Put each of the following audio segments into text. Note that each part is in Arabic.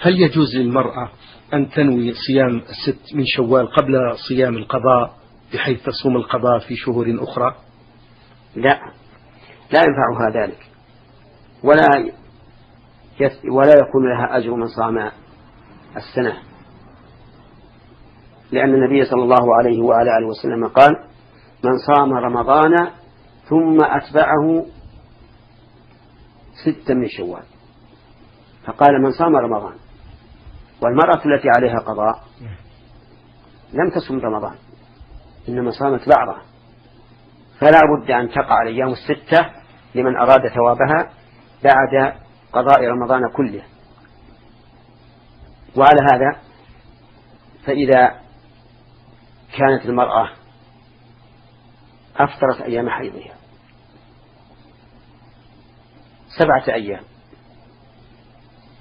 هل يجوز للمرأة أن تنوي صيام الست من شوال قبل صيام القضاء بحيث تصوم القضاء في شهور أخرى؟ لا ينفعها ذلك، ولا يكون لها أجر من صام السنة، لأن النبي صلى الله عليه وعلى آله وسلم قال: من صام رمضان ثم أتبعه 6 من شوال. فقال: من صام رمضان. والمرأة التي عليها قضاء لم تصم رمضان، إنما صامت بعضه، فلا بد أن تقع الأيام 6 لمن أراد ثوابها بعد قضاء رمضان كله. وعلى هذا فإذا كانت المرأة أفطرت أيام حيضها 7 أيام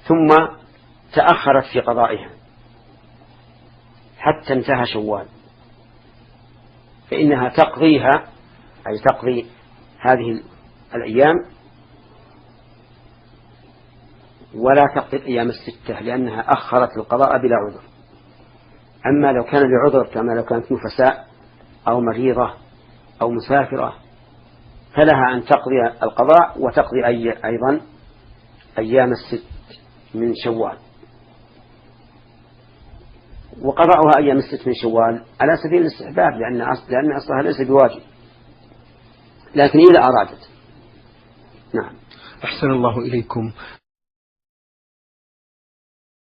ثم تأخرت في قضائها حتى انتهى شوال، فإنها تقضيها، أي تقضي هذه الأيام ولا تقضي الأيام 6 لأنها أخرت القضاء بلا عذر. أما لو كان لعذر كما لو كانت نفساء أو مريضة أو مسافرة فلها أن تقضي القضاء وتقضي أيضا أيام 6 من شوال. وقضاؤها أيام 6 من شوال على سبيل الاستحباب لأن أصلها ليس بواجب، لكن إذا أرادت. نعم. أحسن الله إليكم.